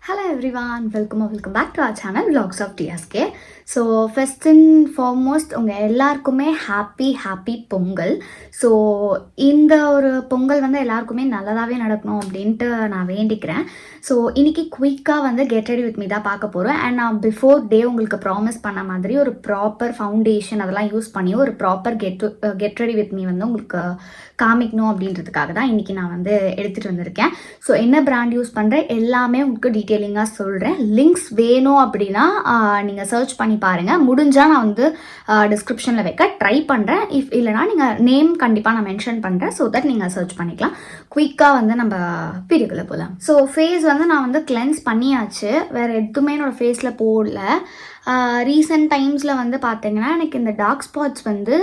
Hello everyone, welcome back to our channel Vlogs of TSK. So first and foremost உங்கள் எல்லாருக்குமே happy Pongal. So இந்த ஒரு பொங்கல் வந்து எல்லாருக்குமே நல்லதாகவே நடக்கணும் அப்படின்ட்டு நான் வேண்டிக்கிறேன். ஸோ இன்றைக்கி குயிக்காக வந்து கெட் ரெடி வித் மீ தான் பார்க்க போகிறோம். அண்ட் நான் பிஃபோர் டே உங்களுக்கு ப்ராமிஸ் பண்ண மாதிரி ஒரு ப்ராப்பர் ஃபவுண்டேஷன் அதெல்லாம் யூஸ் பண்ணி ஒரு proper get ready with me வந்து உங்களுக்கு காமிக்கணும் அப்படின்றதுக்காக தான் இன்றைக்கி நான் வந்து எடுத்துகிட்டு வந்திருக்கேன். ஸோ என்ன பிராண்ட் யூஸ் பண்ணுறேன் எல்லாமே உங்களுக்கு டீட்டெயிலிங்காக சொல்கிறேன். லிங்க்ஸ் வேணும் அப்படின்னா நீங்கள் சர்ச் பண்ணி பாருங்கள். முடிஞ்சால் நான் வந்து டிஸ்கிரிப்ஷனில் வைக்க ட்ரை பண்ணுறேன். இஃப் இல்லைனா நீங்கள் நேம் கண்டிப்பாக நான் மென்ஷன் பண்ணுறேன். ஸோ தட் நீங்கள் சர்ச் பண்ணிக்கலாம். குயிக்காக வந்து நம்ம வீடியோக்குள்ளே போகலாம். ஸோ ஃபேஸ் வந்து நான் வந்து கிளென்ஸ் பண்ணியாச்சு. வேறு எதுவுமே என்னோடய ஃபேஸில் போடல. ரீசெண்ட் டைம்ஸில் வந்து பார்த்தீங்கன்னா எனக்கு இந்த டார்க் ஸ்பாட்ஸ் வந்து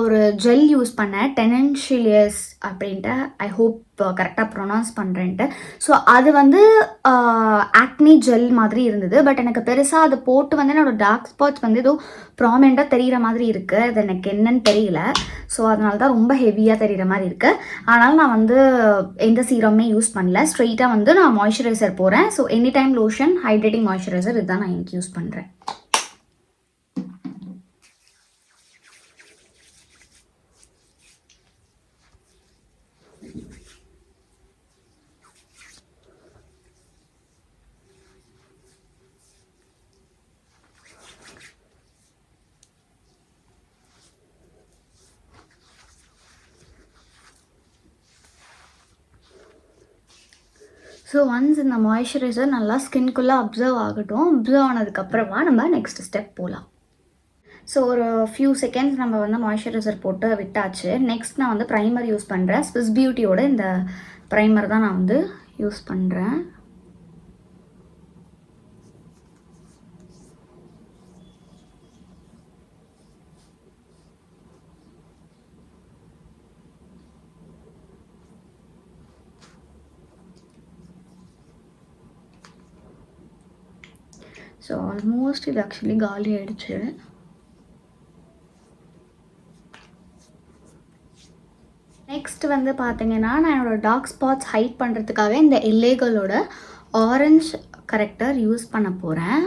ஒரு ஜெல் யூஸ் பண்ணேன், டெனன்ஷிலியஸ் அப்படின்ட்டு. ஐ ஹோப் கரெக்டாக ப்ரொனவுன்ஸ் பண்ணுறேன்ட்டு. ஸோ அது வந்து ஆக்னி ஜெல் மாதிரி இருந்தது. பட் எனக்கு பெருசாக அது போட்டு வந்து என்னோடய டார்க் ஸ்பாட்ஸ் வந்து ஏதோ ப்ராமினெண்ட்டாக தெரிகிற மாதிரி இருக்குது. அது எனக்கு என்னன்னு தெரியல. ஸோ அதனால தான் ரொம்ப ஹெவியாக தெரிகிற மாதிரி இருக்குது. ஆனால் நான் வந்து எந்த சீரமே யூஸ் பண்ணல. ஸ்ட்ரெயிட்டாக வந்து நான் மாய்ஸ்சரைசர் போகிறேன். So any time lotion, hydrating moisturiser இதுதான் நான் எனக்கு யூஸ் பண்ணுறேன். ஸோ ஒன்ஸ் இந்த மாய்ஸ்சரைசர் நல்லா ஸ்கின்குள்ளே அப்சர்வ் ஆகட்டும். அப்சர்வ் ஆனதுக்கப்புறமா நம்ம நெக்ஸ்ட் ஸ்டெப் போகலாம். ஸோ ஒரு ஃபியூ செகண்ட்ஸ் நம்ம வந்து மாய்ஸ்சரைசர் போட்டு விட்டாச்சு. நெக்ஸ்ட் நான் வந்து ப்ரைமர் யூஸ் பண்ணுறேன். ஸ்விஸ் பியூட்டியோட இந்த ப்ரைமர் தான் நான் வந்து யூஸ் பண்ணுறேன். ஸோ ஆல்மோஸ்ட் இது ஆக்சுவலி காலி ஆகிடுச்சு. நெக்ஸ்ட் வந்து பார்த்தீங்கன்னா நான் என்னோடய டார்க் ஸ்பாட்ஸ் ஹைட் பண்ணுறதுக்காக இந்த எல்லேகளோட ஆரஞ்ச் கரெக்டர் யூஸ் பண்ண போகிறேன்.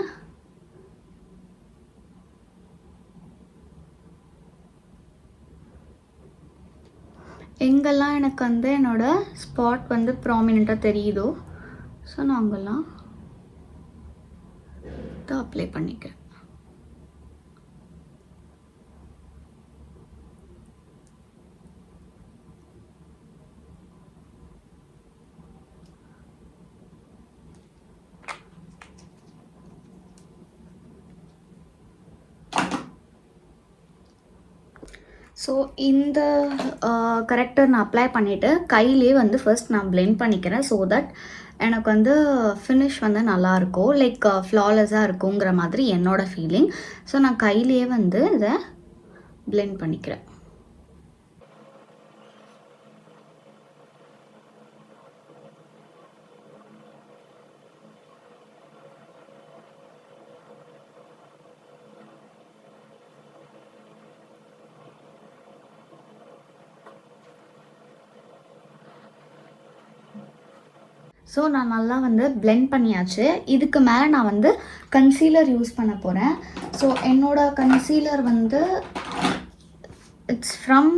எங்கெல்லாம் எனக்கு வந்து என்னோடய ஸ்பாட் வந்து ப்ராமினெண்ட்டாக தெரியுதோ ஸோ நான் அங்கெல்லாம் அப்ளை பண்ணிக்கிறேன். ஸோ இந்த கரெக்டர் நான் அப்ளை பண்ணிவிட்டு கையிலே வந்து ஃபர்ஸ்ட் நான் பிளெண்ட் பண்ணிக்கிறேன். ஸோ தட் எனக்கு வந்து ஃபினிஷ் வந்து நல்லாயிருக்கும், லைக் ஃப்ளாலெஸ்ஸாக இருக்குங்கிற மாதிரி என்னோடய ஃபீலிங். ஸோ நான் கையிலே வந்து இதை பிளெண்ட் பண்ணிக்கிறேன். ஸோ நான் நல்லா வந்து பிளெண்ட் பண்ணியாச்சு. இதுக்கு மேலே நான் வந்து கன்சீலர் யூஸ் பண்ண போகிறேன். ஸோ என்னோடய கன்சீலர் வந்து இட்ஸ் ஃப்ரம்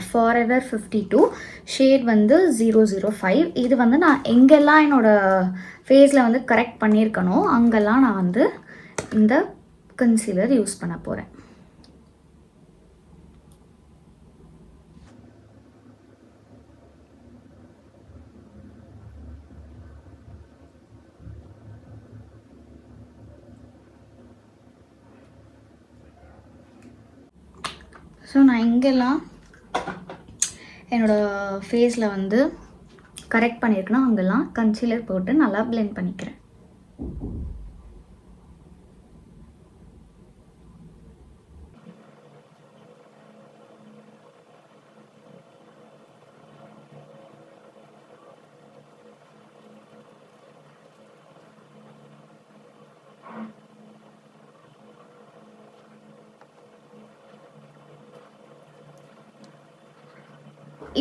ஃபாரெவர் 52, ஷேட் வந்து 005. இது வந்து நான் எங்கெல்லாம் என்னோடய ஃபேஸில் வந்து கரெக்ட் பண்ணியிருக்கனோ அங்கெல்லாம் நான் வந்து இந்த கன்சீலர் யூஸ் பண்ண போகிறேன். ஸோ நான் எங்கெல்லாம் என்னோடய ஃபேஸில் வந்து கரெக்ட் பண்ணியிருக்கேனோ அங்கெல்லாம் கன்சீலர் போட்டு நல்லா பிளெண்ட் பண்ணிக்கிறேன்.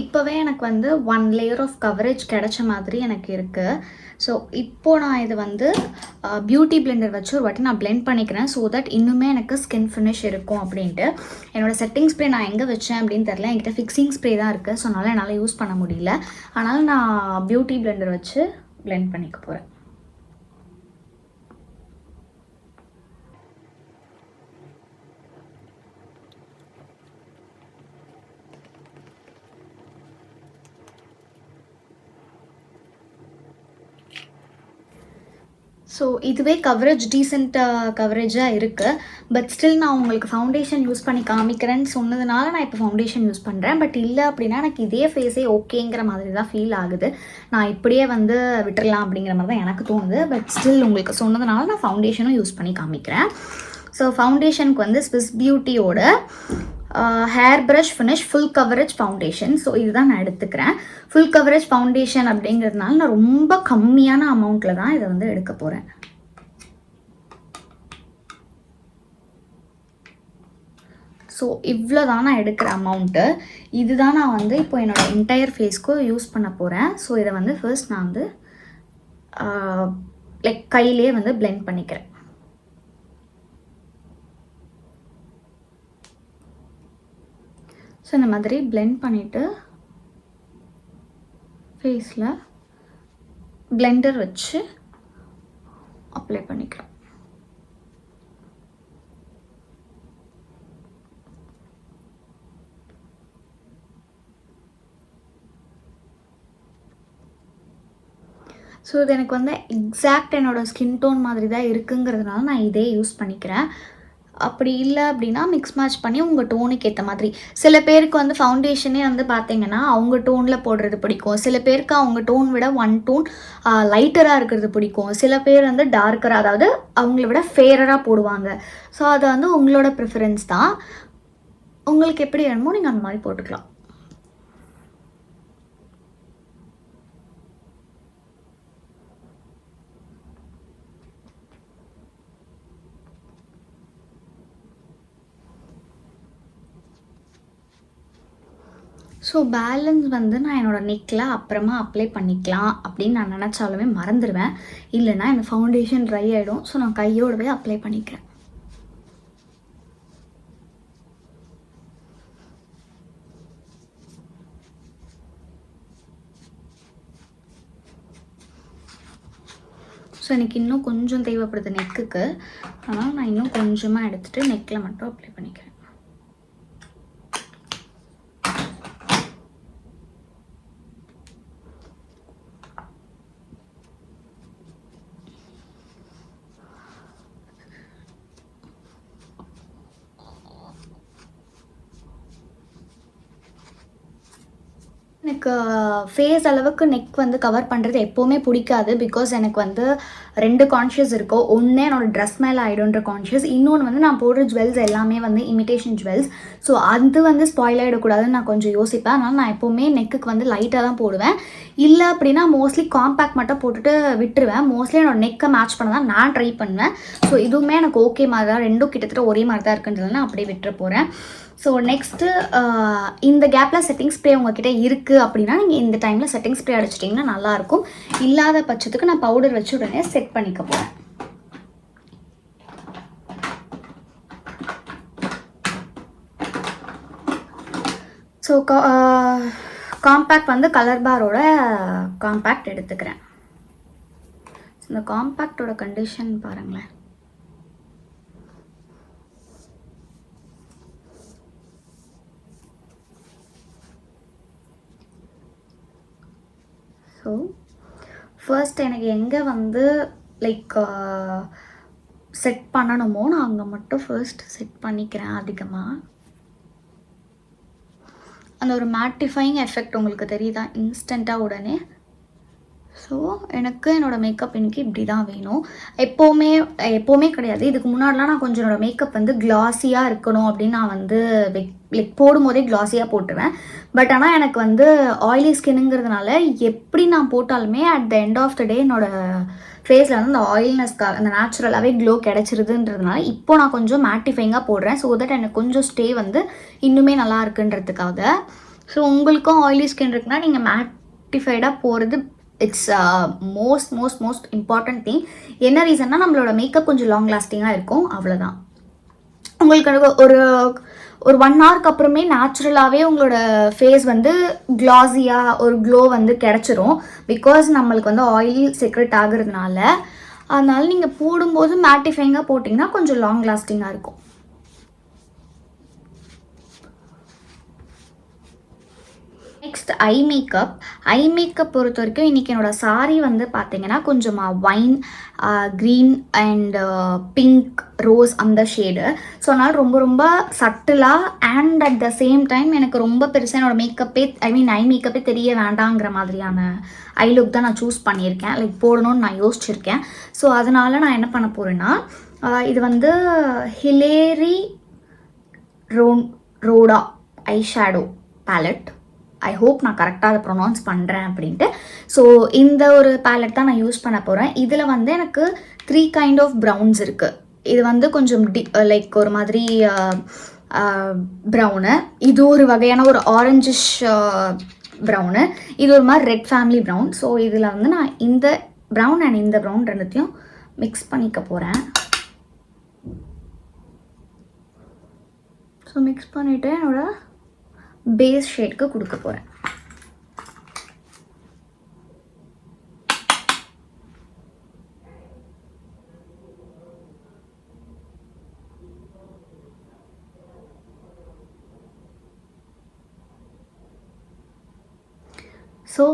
இப்போவே எனக்கு வந்து 1 லேயர் ஆஃப் கவரேஜ் கிடைச்ச மாதிரி எனக்கு இருக்குது. ஸோ இப்போது நான் இது வந்து பியூட்டி பிளெண்டர் வச்சு ஒரு வாட்டி நான் பிளெண்ட் பண்ணிக்கிறேன். ஸோ தட் இன்னுமே எனக்கு ஸ்கின் ஃபினிஷ் இருக்கும் அப்படின்ட்டு. என்னோடய செட்டிங் ஸ்ப்ரே நான் எங்கே வச்சேன் அப்படின்னு தெரில. என்கிட்ட ஃபிக்ஸிங் ஸ்ப்ரே தான் இருக்குது. ஸோ அதனால் என்னால் யூஸ் பண்ண முடியல. அதனால் நான் பியூட்டி பிளெண்டர் வச்சு பிளெண்ட் பண்ணிக்க போகிறேன். ஸோ இதுவே கவரேஜ் டீசெண்டாக கவரேஜாக இருக்குது. பட் ஸ்டில் நான் உங்களுக்கு ஃபவுண்டேஷன் யூஸ் பண்ணி காமிக்கிறேன்னு சொன்னதுனால நான் இப்போ ஃபவுண்டேஷன் யூஸ் பண்ணுறேன். பட் இல்லை அப்படின்னா எனக்கு இதே ஃபேஸே ஓகேங்கிற மாதிரி தான் ஃபீல் ஆகுது. நான் இப்படியே வந்து விட்டுறலாம் அப்படிங்கிற மாதிரி தான் எனக்கு தோணுது. பட் ஸ்டில் உங்களுக்கு சொன்னதுனால நான் ஃபவுண்டேஷனும் யூஸ் பண்ணி காமிக்கிறேன். ஸோ ஃபவுண்டேஷனுக்கு வந்து ஸ்விஸ் பியூட்டியோட hair brush finish full coverage ஃபவுண்டேஷன். ஸோ இதுதான் நான் எடுத்துக்கிறேன். ஃபுல் கவரேஜ் ஃபவுண்டேஷன் அப்படிங்கிறதுனால நான் ரொம்ப கம்மியான அமௌண்ட்டில் தான் இதை வந்து எடுக்க போகிறேன். ஸோ இவ்வளோ தான் நான் எடுக்கிற அமௌண்ட்டு. இதுதான் நான் வந்து இப்போ என்னோடய என்டையர் ஃபேஸ்க்கு யூஸ் பண்ண போகிறேன். ஸோ இதை வந்து ஃபர்ஸ்ட் நான் வந்து லைக் கையிலே வந்து பிளெண்ட் பண்ணிக்கிறேன். ஸோ இந்த மாதிரி பிளெண்ட் பண்ணிவிட்டு ஃபேஸில் பிளெண்டர் வச்சு அப்ளை பண்ணிக்கிறேன். ஸோ இது எனக்கு வந்து எக்ஸாக்ட் என்னோடய ஸ்கின் டோன் மாதிரி தான் இருக்குங்கிறதுனால நான் இதே யூஸ் பண்ணிக்கிறேன். அப்படி இல்லை அப்படின்னா மிக்ஸ் மேட்ச் பண்ணி உங்கள் டோனுக்கு ஏற்ற மாதிரி. சில பேருக்கு வந்து ஃபவுண்டேஷனே வந்து பார்த்தீங்கன்னா அவங்க டோனில் போடுறது பிடிக்கும். சில பேருக்கு அவங்க டோன் விட 1 டோன் லைட்டராக இருக்கிறது பிடிக்கும். சில பேர் வந்து டார்க்கராக, அதாவது அவங்கள விட ஃபேரராக போடுவாங்க. ஸோ அது வந்து உங்களோட ப்ரிஃபரன்ஸ் தான். உங்களுக்கு எப்படி வேணுமோ நீங்கள் அந்த மாதிரி போட்டுக்கலாம். ஸோ பேலன்ஸ் வந்து நான் என்னோடய நெக்கில் அப்புறமா அப்ளை பண்ணிக்கலாம் அப்படின்னு நான் நினச்சாலுமே மறந்துடுவேன். இல்லைன்னா இந்த ஃபவுண்டேஷன் ட்ரை ஆகிடும். ஸோ நான் கையோடவே அப்ளை பண்ணிக்கிறேன். ஸோ எனக்கு இன்னும் கொஞ்சம் தேவைப்படுது நெக்குக்கு. ஆனால் நான் இன்னும் கொஞ்சமாக எடுத்துகிட்டு நெக்கில் மட்டும் அப்ளை பண்ணிக்கிறேன். எனக்கு ஃபேஸ் அளவுக்கு நெக் வந்து கவர் பண்ணுறது எப்போவுமே பிடிக்காது. பிகாஸ் எனக்கு வந்து 2 கான்ஷியஸ் இருக்கும். ஒன்று என்னோடய ட்ரெஸ் மேலே ஆகிடும்ன்ற கான்ஷியஸ். இன்னொன்று வந்து நான் போடுற ஜுவல்ஸ் எல்லாமே வந்து இமிட்டேஷன் ஜுவல்ஸ். ஸோ அது வந்து ஸ்பாயில் ஆகிடக்கூடாதுன்னு நான் கொஞ்சம் யோசிப்பேன். அதனால் நான் எப்போவுமே நெக்குக்கு வந்து லைட்டாக தான் போடுவேன். இல்லை அப்படின்னா மோஸ்ட்லி காம்பேக்ட் மட்டும் போட்டுட்டு விட்டுருவேன். மோஸ்ட்லி என்னோடய நெக்கை மேட்ச் பண்ண தான் நான் ட்ரை பண்ணுவேன். ஸோ இதுவுமே எனக்கு ஓகே மாதிரி தான், ரெண்டும் கிட்டத்தட்ட ஒரே மாதிரி தான் இருக்குன்றதுனால நான் அப்படியே விட்டுற போகிறேன். ஸோ நெக்ஸ்ட்டு இந்த கேப்பில் செட்டிங் ஸ்ப்ரே உங்ககிட்ட இருக்குது அப்படின்னா நீங்கள் இந்த டைமில் செட்டிங் ஸ்ப்ரே அடிச்சிட்டிங்கன்னா நல்லாயிருக்கும். இல்லாத பட்சத்துக்கு நான் பவுடர் வச்சு உடனே செட் பண்ணிக்க போகிறேன். ஸோ காம்பேக்ட் வந்து கலர் பாரோட காம்பேக்ட் எடுத்துக்கிறேன். இந்த காம்பேக்டோட கண்டிஷன் பாருங்களேன். ஸோ ஃபர்ஸ்ட் எனக்கு எங்கே வந்து லைக் செட் பண்ணணுமோ நான் அங்கே மட்டும் ஃபர்ஸ்ட் செட் பண்ணிக்கிறேன். அதிகமாக அந்த ஒரு மேட்டிஃபைங் எஃபெக்ட் உங்களுக்கு தெரியுதா இன்ஸ்டண்ட்டாக உடனே. ஸோ எனக்கு என்னோடய மேக்கப் இன்னைக்கு இப்படி தான் வேணும். எப்போவுமே கிடையாது. இதுக்கு முன்னாடிலாம் நான் கொஞ்சம் என்னோடய மேக்கப் வந்து கிளாஸியாக இருக்கணும் அப்படின்னு நான் வந்து லைக் போடும்போதே கிளாஸியாக போட்டுருவேன். பட் ஆனால் எனக்கு வந்து ஆயிலி ஸ்கின்னுங்கிறதுனால எப்படி நான் போட்டாலுமே at the end of the day என்னோடய ஃபேஸில் வந்து அந்த ஆயில்னஸ்க்காக அந்த நேச்சுரலாகவே க்ளோ கிடச்சிருதுன்றதுனால இப்போ நான் கொஞ்சம் மேட்டிஃபைங்காக போடுறேன். ஸோ தட் எனக்கு கொஞ்சம் ஸ்டே வந்து இன்னுமே நல்லா இருக்குன்றதுக்காக. ஸோ உங்களுக்கும் ஆயிலி ஸ்கின் இருக்குன்னா நீங்கள் மேட்டிஃபைடாக போகிறது it's most most most important thing. என்ன ரீசன்னா நம்மளோட மேக்கப் கொஞ்சம் லாங் லாஸ்டிங்காக இருக்கும், அவ்வளோதான். உங்களுக்கு ஒரு ஒரு 1 ஹவருக்கு அப்புறமே நேச்சுரலாகவே உங்களோட ஃபேஸ் வந்து க்ளாஸியாக ஒரு க்ளோ வந்து கிடச்சிரும். பிகாஸ் நம்மளுக்கு வந்து ஆயில் செக்ரெட் ஆகுறதுனால. அதனால நீங்கள் போடும்போது மேட்டிஃபைங்காக போட்டிங்கன்னா கொஞ்சம் லாங் லாஸ்டிங்காக இருக்கும். நெக்ஸ்ட் ஐ மேக்கப் பொறுத்த வரைக்கும் இன்றைக்கி என்னோடய சாரீ வந்து பார்த்தீங்கன்னா கொஞ்சமாக wine green and pink rose அந்த ஷேடு. ஸோ அதனால் ரொம்ப ரொம்ப சட்டிலாக and at the same time எனக்கு ரொம்ப பெருசாக என்னோடய மேக்கப்பே ஐ மேக்கப்பே தெரிய வேண்டாங்கிற மாதிரியான ஐ லுக் தான் நான் சூஸ் பண்ணியிருக்கேன். லைக் போடணும்னு நான் யோசிச்சிருக்கேன். ஸோ அதனால் நான் என்ன பண்ண போகிறேன்னா, இது வந்து Hilary Rhoda eye shadow palette. I hope நான் கரெக்டாக அதை ப்ரொனவுன்ஸ் பண்ணுறேன் அப்படின்ட்டு. ஸோ இந்த ஒரு பேலட் தான் நான் யூஸ் பண்ண போகிறேன். இதில் வந்து எனக்கு 3 கைண்ட் ஆஃப் ப்ரௌன்ஸ் இருக்குது. இது வந்து கொஞ்சம் லைக் ஒரு மாதிரி ப்ரௌனு, இது ஒரு வகையான ஒரு ஆரஞ்சிஷ் ப்ரௌனு, இது ஒரு மாதிரி ரெட் ஃபேமிலி ப்ரௌன். ஸோ இதில் வந்து நான் இந்த ப்ரௌன் அண்ட் இந்த ப்ரௌன் ரெண்டுத்தையும் மிக்ஸ் பண்ணிக்க போகிறேன். ஸோ மிக்ஸ் பண்ணிவிட்டு என்னோடய பேஸ் ஷேட்க்கு கொடுக்க போகிறேன். So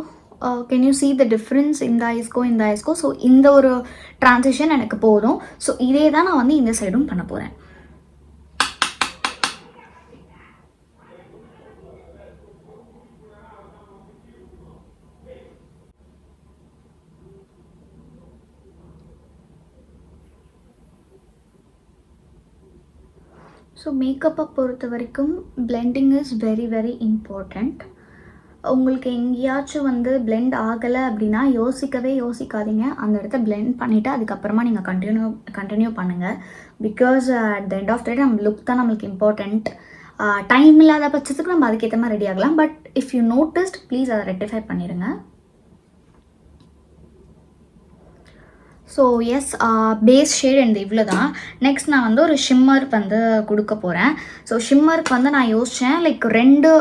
can you see the difference இந்த ஐஸ்கோ. ஸோ இந்த ஒரு ட்ரான்சிஷன் எனக்கு போதும். ஸோ இதே தான் நான் வந்து இந்த சைடும் பண்ண போகிறேன். ஸோ மேக்கப்பை பொறுத்த வரைக்கும் blending is very very important. உங்களுக்கு எங்கேயாச்சும் வந்து பிளெண்ட் ஆகலை அப்படின்னா யோசிக்காதீங்க. அந்த இடத்த பிளெண்ட் பண்ணிவிட்டு அதுக்கப்புறமா நீங்கள் கண்டினியூ பண்ணுங்கள். Because at the end of the day நம்ம லுக் தான் நம்மளுக்கு இம்பார்ட்டண்ட். டைம் இல்லாத பட்சத்துக்கு நம்ம அதுக்கேற்ற மாதிரி ரெடி ஆகலாம். But if you noticed please அதை ரெக்டிஃபை பண்ணிடுங்க. ஸோ எஸ், பேஸ் ஷேட் இந்த இவ்வளோ தான். நெக்ஸ்ட் நான் வந்து ஒரு ஷிம்மர் வந்து கொடுக்க போகிறேன். ஸோ ஷிம்மருக்கு வந்து நான் யோசித்தேன் லைக் 2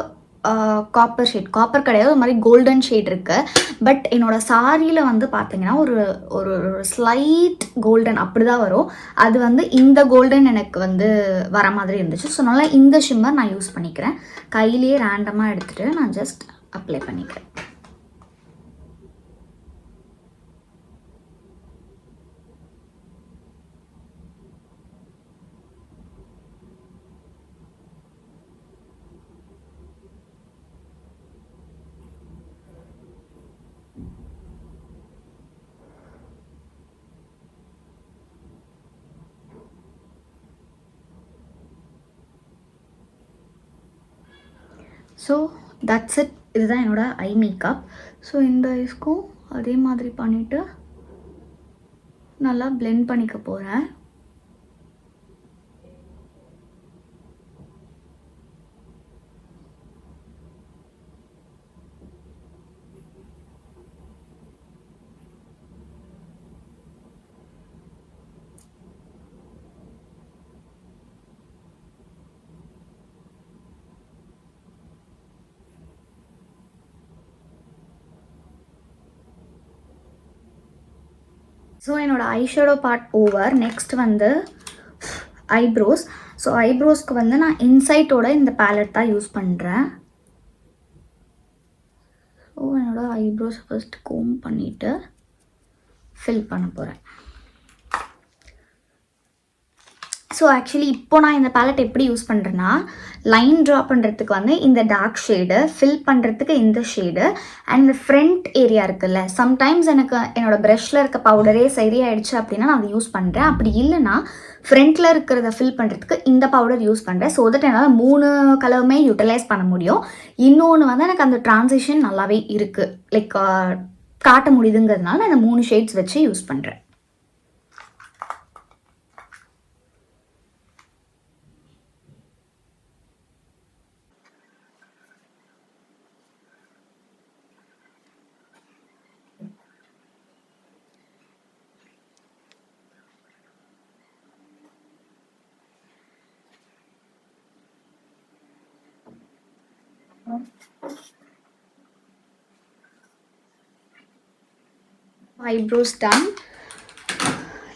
காப்பர் கிடையாது, ஒரு மாதிரி கோல்டன் ஷேட் இருக்குது. பட் என்னோடய சாரியில் வந்து பார்த்தீங்கன்னா ஒரு ஒரு ஸ்லைட் கோல்டன் அப்படி தான் வரும். அது வந்து இந்த கோல்டன் எனக்கு வந்து வர மாதிரி இருந்துச்சு. ஸோ அதனால் இந்த ஷிம்மர் நான் யூஸ் பண்ணிக்கிறேன். கையிலேயே ரேண்டமாக எடுத்துகிட்டு நான் ஜஸ்ட் அப்ளை பண்ணிக்கிறேன். So that's it. இதுதான் என்னோடய ஐ மேக்கப். ஸோ இந்த ஐஸ்க்கும் அதே மாதிரி பண்ணிவிட்டு நல்லா பிளெண்ட் பண்ணிக்க போகிறேன். ஸோ என்னோடய ஐஷேடோ பார்ட் ஓவர். நெக்ஸ்ட் வந்து ஐப்ரோஸ். ஸோ ஐப்ரோஸ்க்கு வந்து நான் இன்சைட்டோட இந்த பேலட் தான் யூஸ் பண்ணுறேன். ஸோ என்னோடய ஐப்ரோஸ் ஃபர்ஸ்ட் கோம் பண்ணிவிட்டு ஃபில் பண்ண போகிறேன். ஸோ ஆக்சுவலி இப்போ நான் இந்த பேலட் எப்படி யூஸ் பண்ணுறேன்னா, லைன் ட்ரா பண்ணுறதுக்கு வந்து இந்த டார்க் ஷேடு, ஃபில் பண்ணுறதுக்கு இந்த ஷேடு, அண்ட் இந்த ஃப்ரண்ட் ஏரியா இருக்குல்ல, சம்டைம்ஸ் எனக்கு என்னோடய ப்ரஷில் இருக்க பவுடரே சரியாயிடுச்சு அப்படின்னா நான் அதை யூஸ் பண்ணுறேன். அப்படி இல்லைன்னா ஃப்ரண்ட்டில் இருக்கிறத ஃபில் பண்ணுறதுக்கு இந்த பவுடர் யூஸ் பண்ணுறேன். ஸோ தட் என்னால் 3 கலருமே யூட்டிலைஸ் பண்ண முடியும். இன்னொன்று வந்து எனக்கு அந்த ட்ரான்சிஷன் நல்லாவே இருக்குது, லைக் காட்ட முடியுதுங்கிறதுனால நான் இந்த 3 ஷேட்ஸ் வச்சு யூஸ் பண்ணுறேன். Eyebrows ton.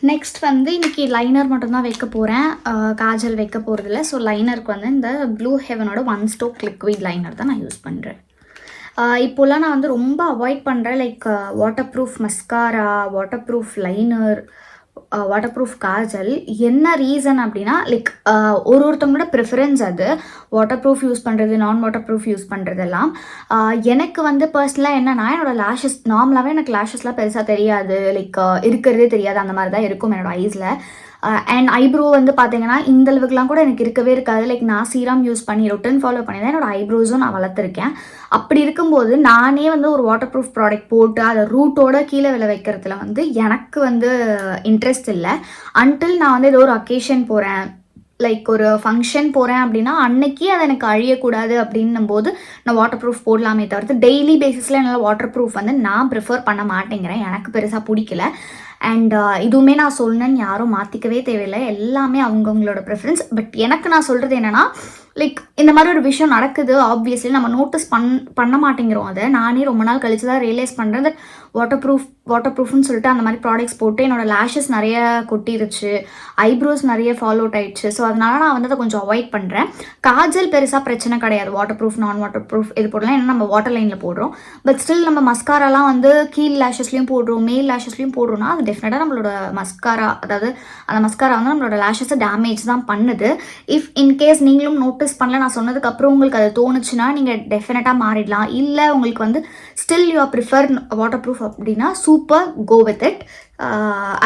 நெக்ஸ்ட் வந்து இன்றைக்கி லைனர் மட்டும்தான் வைக்க போகிறேன், காஜல் வைக்க போகிறதில்ல. ஸோ லைனருக்கு வந்து இந்த ப்ளூ ஹெவனோட 1 ஸ்டோக் லிக்விட் லைனர் தான் நான் யூஸ் பண்ணுறேன். இப்போலாம் நான் வந்து ரொம்ப அவாய்ட் பண்ணுறேன், like water proof mascara, water proof liner, water proof Kajal. என்ன ரீசன் அப்படின்னா, லைக் ஒருத்தவங்களோட ப்ரிஃபரன்ஸ் அது, வாட்டர் ப்ரூஃப் யூஸ் பண்ணுறது, நான் வாட்டர் ப்ரூஃப் யூஸ் பண்ணுறதெல்லாம். எனக்கு வந்து பர்சனலாக என்னென்னா, என்னோடய லேஷஸ் நார்மலாகவே எனக்கு லேஷஸ்லாம் பெருசாக தெரியாது, லைக் இருக்கிறதே தெரியாது, அந்த மாதிரி தான் இருக்கும் என்னோடய ஐஸில். அண்ட் ஐப்ரோ வந்து பார்த்தீங்கன்னா இந்த அளவுக்குலாம் கூட எனக்கு இருக்கவே இருக்காது. லைக் நான் சீரம் யூஸ் பண்ணி ரொட்டன் ஃபாலோ பண்ணி தான் என்னோடய ஐப்ரோஸும் நான் வளர்த்துருக்கேன். அப்படி இருக்கும்போது நானே வந்து ஒரு வாட்டர் ப்ரூஃப் ப்ராடக்ட் போட்டு அதை ரூட்டோட கீழே விழ வைக்கிறதுல வந்து எனக்கு வந்து இன்ட்ரெஸ்ட் இல்லை. அன்டில் நான் வந்து ஏதோ ஒரு அக்கேஷன் போகிறேன், லைக் ஒரு ஃபங்க்ஷன் போகிறேன் அப்படின்னா அன்னைக்கு அது எனக்கு அழியக்கூடாது அப்படின்னும் போது நான் வாட்டர் ப்ரூஃப் போடலாமே தவிர்த்து டெய்லி பேசிஸில் என்னால் வாட்டர் ப்ரூஃப் வந்து நான் ப்ரிஃபர் பண்ண மாட்டேங்கிறேன், எனக்கு பெருசாக பிடிக்கல. அண்ட் இதுவுமே நான் சொன்னேன்னு யாரும் மாற்றிக்கவே தேவையில்லை, எல்லாமே அவங்கவுங்களோட ப்ரிஃபரன்ஸ். பட் எனக்கு நான் சொல்கிறது என்னென்னா, லைக் இந்த மாதிரி ஒரு விஷயம் நடக்குது, ஆப்வியஸ்லி நம்ம நோட்டீஸ் பண்ண மாட்டேங்கிறோம். அதை நானே ரொம்ப நாள் கழிச்சு தான் ரியலைஸ் பண்ணுறேன். தட் வாட்டர் ப்ரூஃப்னு சொல்லிட்டு அந்த மாதிரி ப்ராடக்ட்ஸ் போட்டு என்னோடய லேஷஸ் நிறைய கொட்டிருச்சு, ஐப்ரோஸ் நிறைய ஃபாலோ அவுட் ஆயிடுச்சு. ஸோ அதனால நான் வந்து அதை கொஞ்சம் அவாய்ட் பண்ணுறேன். காஜல் பெருசாக பிரச்சனை கிடையாது, வாட்டர் ப்ரூஃப் நான் வாட்டர் ப்ரூஃப் இது போடலாம், ஏன்னா நம்ம வாட்டர் லைனில் போடுறோம். பட் ஸ்டில் நம்ம மஸ்காராலாம் வந்து கீழ் லேஷஸ்லையும் போடுறோம், மேல் லேஷஸ்லையும் போடுறோம்னா அது டெஃபினட்டாக நம்மளோட மஸ்காரா, அதாவது அந்த மஸ்காரா வந்து நம்மளோட லேஷஸை டேமேஜ் தான் பண்ணுது. இஃப் இன்கேஸ் நீங்களும் நோட்டீஸ் பண்ணல, நான் சொன்னதுக்கப்புறம் உங்களுக்கு அது தோணுச்சுன்னா நீங்கள் டெஃபினட்டாக மாறிடலாம். இல்லை உங்களுக்கு வந்து still you are prefer water proof அப்படின்னா சூப்பர், கோ வித் இட்.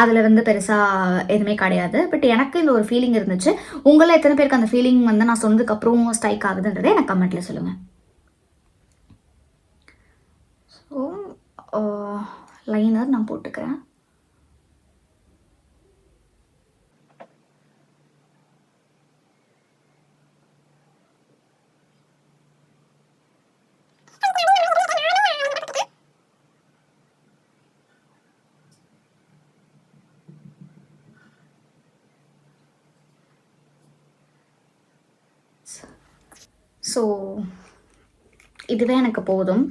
அதில் வந்து பெருசாக எதுவுமே கிடையாது. பட் எனக்கு இந்த ஒரு ஃபீலிங் இருந்துச்சு. உங்களை எத்தனை பேருக்கு அந்த ஃபீலிங் வந்து நான் சொன்னதுக்கப்புறம் ஸ்ட்ரைக் ஆகுதுன்றதை எனக்கு கமெண்ட்டில் சொல்லுங்கள். ஸோ லைனர் நான் போட்டுக்கிறேன். ஸோ இதுவே எனக்கு போதும்.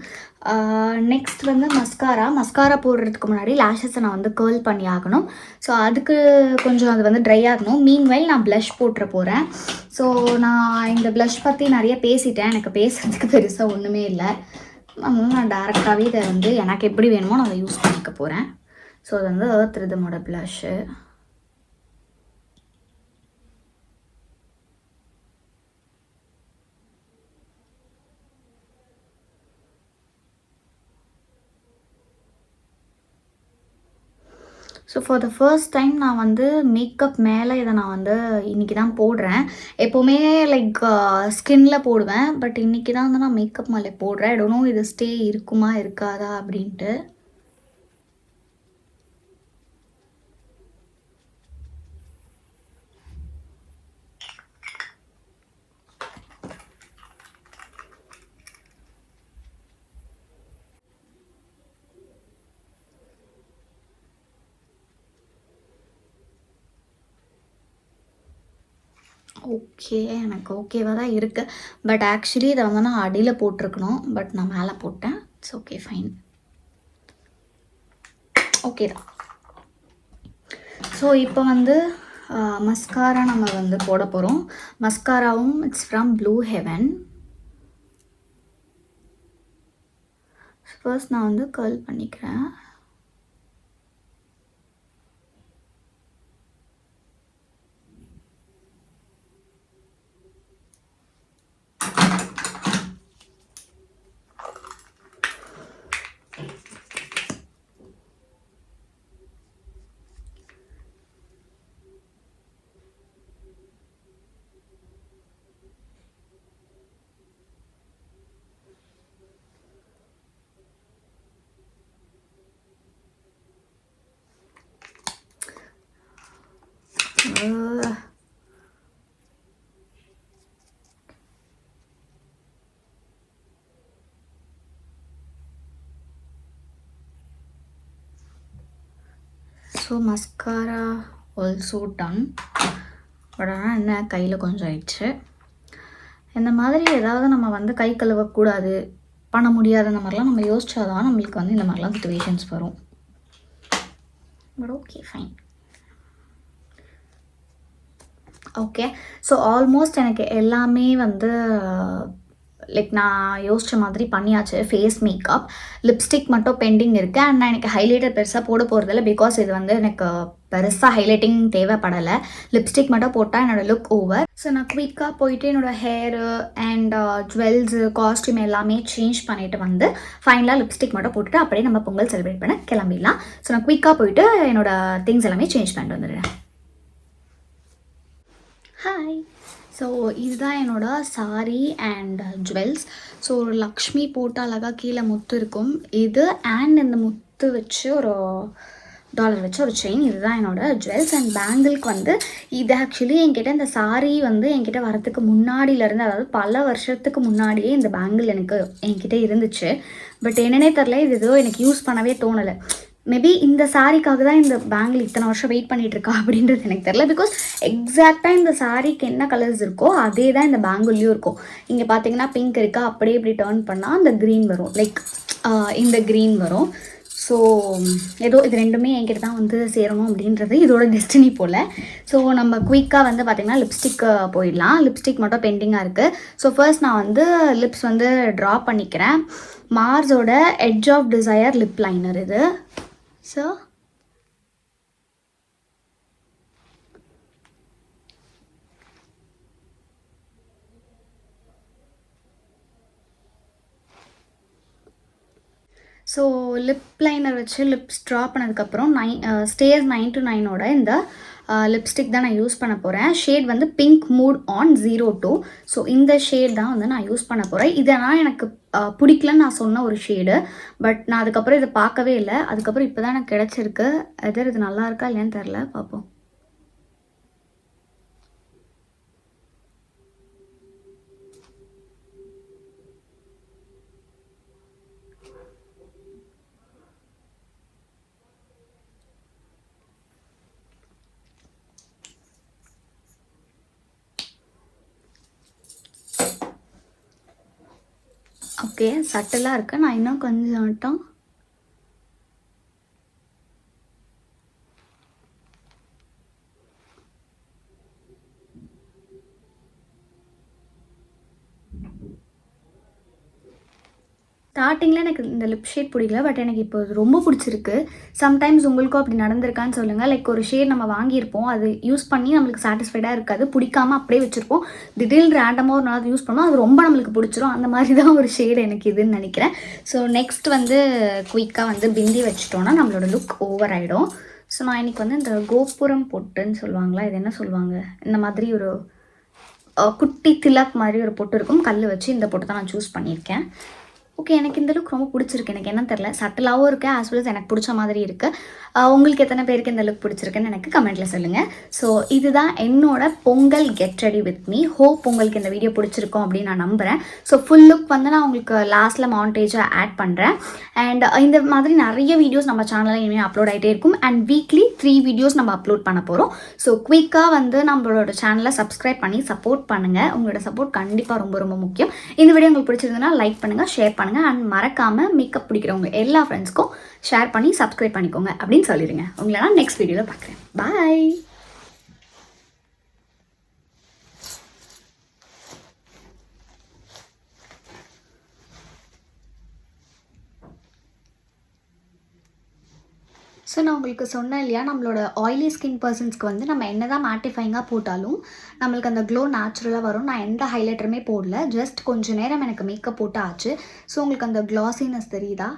நெக்ஸ்ட் வந்து மஸ்காரா போடுறதுக்கு முன்னாடி லேஷஸை நான் வந்து கேர்ள் பண்ணி ஆகணும். ஸோ அதுக்கு கொஞ்சம் அது வந்து ட்ரை ஆகணும். மீன்வைல் நான் ப்ளஷ் போட்டுற போகிறேன். ஸோ நான் இந்த ப்ளஷ் பற்றி நிறைய பேசிட்டேன், எனக்கு பேசுகிறதுக்கு பெருசாக ஒன்றுமே இல்லை. அதனால நான் டேரெக்டாகவே இதை வந்து எனக்கு எப்படி வேணுமோ நான் அதை யூஸ் பண்ணிக்க போகிறேன். ஸோ அது வந்து எர்த் ரிதமோட blush. So for the first time நான் வந்து மேக்கப் மேலே இதை நான் வந்து இன்றைக்கி தான் போடுறேன். எப்போவுமே லைக் ஸ்கின்னில் போடுவேன், பட் இன்றைக்கி தான் வந்து நான் மேக்கப் மேலே போடுறேன். ஐ டோன்ட் நோ இது ஸ்டே இருக்குமா இருக்காதா அப்படின்ட்டு. ஓகே, எனக்கு ஓகேவாக தான் இருக்குது. பட் ஆக்சுவலி இதை வந்து நான் அடியில் போட்டிருக்கணும், பட் நான் மேலே போட்டேன். இட்ஸ் ஓகே, ஃபைன், ஓகே தான். ஸோ இப்போ வந்து மஸ்காரா நம்ம வந்து போட போகிறோம். மஸ்காராவும் it's from Blue Heaven. First நான் வந்து கர்ல் பண்ணிக்கிறேன். So mascara also done. But ஆனால் என்ன கையில் கொஞ்சம் ஆயிடுச்சு. இந்த மாதிரி ஏதாவது நம்ம வந்து கை கழுவக்கூடாது, பண்ண முடியாது, அந்த மாதிரிலாம் நம்ம யோசிச்சாதான் நம்மளுக்கு வந்து இந்த மாதிரிலாம் சிச்சுவேஷன்ஸ் வரும். But okay fine. Okay, so almost எனக்கு எல்லாமே வந்து லைக் நான் யோசித்த மாதிரி பண்ணியாச்சு. ஃபேஸ் மேக்கப், லிப்ஸ்டிக் மட்டும் பெண்டிங் இருக்குது. அண்ட் நான் எனக்கு ஹைலைட்டர் பெருசாக போட போகிறதில்ல, பிகாஸ் இது வந்து எனக்கு பெருசாக ஹைலைட்டிங் தேவைப்படலை. லிப்ஸ்டிக் மட்டும் போட்டால் என்னோடய லுக் ஓவர். ஸோ நான் குயிக்காக போயிட்டு என்னோடய ஹேரு அண்ட் ஜுவல்ஸு, காஸ்ட்யூம் எல்லாமே சேஞ்ச் பண்ணிவிட்டு வந்து ஃபைனலாக லிப்ஸ்டிக் மட்டும் போட்டுட்டு அப்படியே நம்ம பொங்கல் செலிப்ரேட் பண்ண கிளம்பிடலாம். ஸோ நான் குயிக்காக போயிட்டு என்னோடய திங்ஸ் எல்லாமே சேஞ்ச் பண்ணிட்டு வந்துடுறேன். ஹாய், ஸோ இதுதான் என்னோடய சாரீ அண்ட் ஜுவல்ஸ். ஸோ ஒரு லக்ஷ்மி போட்டு அழகாக கீழே முத்து இருக்கும் இது, அண்ட் இந்த முத்து வச்சு ஒரு டாலர் வச்சு ஒரு செயின். இதுதான் என்னோடய ஜுவல்ஸ். அண்ட் பேங்கிளுக்கு வந்து இது ஆக்சுவலி என்கிட்ட இந்த சாரீ வந்து என்கிட்ட வரத்துக்கு முன்னாடியிலேருந்து, அதாவது பல வருஷத்துக்கு முன்னாடியே இந்த பேங்கிள் எனக்கு என்கிட்ட இருந்துச்சு. பட் என்னன்னே தெரில, இது ஏதோ எனக்கு யூஸ் பண்ணவே தோணலை. மேபி இந்த சாரீக்காக தான் இந்த பேங்கிள் இத்தனை வருஷம் வெயிட் பண்ணிகிட்ருக்கா அப்படின்றது எனக்கு தெரில. பிகாஸ் எக்ஸாக்டாக இந்த சாரீக்கு என்ன கலர்ஸ் இருக்கோ அதே தான் இந்த பேங்கிள்லேயும் இருக்கும். இங்கே பார்த்தீங்கன்னா பிங்க் இருக்கா, அப்படியே இப்படி டர்ன் பண்ணால் அந்த க்ரீன் வரும், லைக் இந்த க்ரீன் வரும். ஸோ ஏதோ இது ரெண்டுமே என்கிட்ட தான் வந்து சேரணும் அப்படின்றது இதோட டெஸ்டினி போல். ஸோ நம்ம குயிக்காக வந்து பார்த்திங்கன்னா லிப்ஸ்டிக்கு போயிடலாம். லிப்ஸ்டிக் மட்டும் பெண்டிங்காக இருக்குது. ஸோ ஃபர்ஸ்ட் நான் வந்து லிப்ஸ் வந்து ட்ரா பண்ணிக்கிறேன். மார்ஸோட edge of desire lip liner இது. ஸோ ஸோ லிப் லைனர் வச்சு லிப்ஸ் ட்ரா பண்ணதுக்கப்புறம் ஸ்டேஜ் 9 to 9 இந்த லிப்ஸ்டிக் தான் நான் யூஸ் பண்ண போகிறேன். ஷேட் வந்து பிங்க் மூட் ஆன் 02. ஸோ இந்த ஷேட் தான் வந்து நான் யூஸ் பண்ண போகிறேன். இதனால் எனக்கு பிடிக்கலன்னு நான் சொன்ன ஒரு ஷேடு. பட் நான் அதுக்கப்புறம் இதை பார்க்கவே இல்லை. அதுக்கப்புறம் இப்போ தான் எனக்கு கிடச்சிருக்கு. எதர் இது நல்லா இருக்கா இல்லைன்னு தெரில, பார்ப்போம். ஓகே, சட்டலாக இருக்குது. நான் இன்னும் கொஞ்சம் மட்டும் ஸ்டார்டிங்கில் எனக்கு இந்த லிப் ஷேட் பிடிக்கல, பட் எனக்கு இப்போ இது ரொம்ப பிடிச்சிருக்கு. சம்டைம்ஸ் உங்களுக்கும் அப்படி நடந்திருக்கான்னு சொல்லுங்கள். லைக் ஒரு ஷேட் நம்ம வாங்கியிருப்போம், அது யூஸ் பண்ணி நம்மளுக்கு சாட்டிஸ்ஃபைடாக இருக்காது, பிடிக்காமல் அப்படியே வச்சுருப்போம். திடீர்னு ரேண்டமாக ஒரு நாள் யூஸ் பண்ணோம், அது ரொம்ப நம்மளுக்கு பிடிச்சிரும். அந்த மாதிரி தான் ஒரு ஷேடு எனக்கு இதுன்னு நினைக்கிறேன். ஸோ நெக்ஸ்ட் வந்து குயிக்காக வந்து பிந்தி வச்சுட்டோன்னா நம்மளோட லுக் ஓவர் ஆகிடும். ஸோ நான் இன்றைக்கி வந்து இந்த கோபுரம் பொட்டுன்னு சொல்லுவாங்களா, இது என்ன சொல்லுவாங்க, இந்த மாதிரி ஒரு குட்டி திலக் மாதிரி ஒரு பொட்டு இருக்கும், கல் வச்சு. இந்த பொட்டு தான் நான் சூஸ் பண்ணியிருக்கேன். ஓகே, எனக்கு இந்த லுக் ரொம்ப பிடிச்சிருக்கு. எனக்கு என்னன்னு தெரில, சட்டலாகவும் இருக்குது, ஆஸ் வெல் எனக்கு பிடிச்ச மாதிரி இருக்குது. உங்களுக்கு எத்தனை பேருக்கு இந்த லுக் பிடிச்சிருக்குன்னு எனக்கு கமெண்ட்டில் சொல்லுங்கள். ஸோ இதுதான் என்னோட Pongal get ready with me. Hope உங்களுக்கு இந்த வீடியோ பிடிச்சிருக்கோம் அப்படின்னு நான் நம்புகிறேன். ஸோ ஃபுல் லுக் வந்து நான் உங்களுக்கு லாஸ்ட்டில் மாண்டேஜாக ஆட் பண்ணுறேன். அண்ட் இந்த மாதிரி நிறைய வீடியோஸ் நம்ம சேனலில் இனிமேல் அப்லோட் ஆகிட்டே இருக்கும். அண்ட் வீக்லி 3 வீடியோஸ் நம்ம அப்லோட் பண்ண போகிறோம். ஸோ குயிக்காக வந்து நம்மளோட சேனலை சப்ஸ்கிரைப் பண்ணி சப்போர்ட் பண்ணுங்கள். உங்களோட சப்போர்ட் கண்டிப்பாக ரொம்ப ரொம்ப முக்கியம். இந்த வீடியோ உங்களுக்கு பிடிச்சிருந்ததுன்னா லைக் பண்ணுங்கள், ஷேர் பண்ணுங்கள். அண்ட் மறக்காமல் மேக்கப் பிடிக்கிறவங்க எல்லா ஃப்ரெண்ட்ஸ்க்கும் ஷேர் பண்ணி சப்ஸ்கிரைப் பண்ணிக்கோங்க அப்படின்னு சொல்லிடுங்க. உங்களை நான் நெக்ஸ்ட் வீடியோவில் பார்க்குறேன். பாய். ஸோ நான் உங்களுக்கு சொன்னேன் இல்லையா, நம்மளோட ஆயிலி ஸ்கின் பர்சன்ஸ்க்கு வந்து நம்ம என்ன தான் மேட்டிஃபைங்காக போட்டாலும் நம்மளுக்கு அந்த க்ளோ நேச்சுரலாக வரும். நான் எந்த ஹைலைட்டருமே போடல, ஜஸ்ட் கொஞ்சம் நேரம் எனக்கு மேக்கப் போட்டு ஆச்சு. ஸோ உங்களுக்கு அந்த க்ளாஸினஸ் தெரியுதா?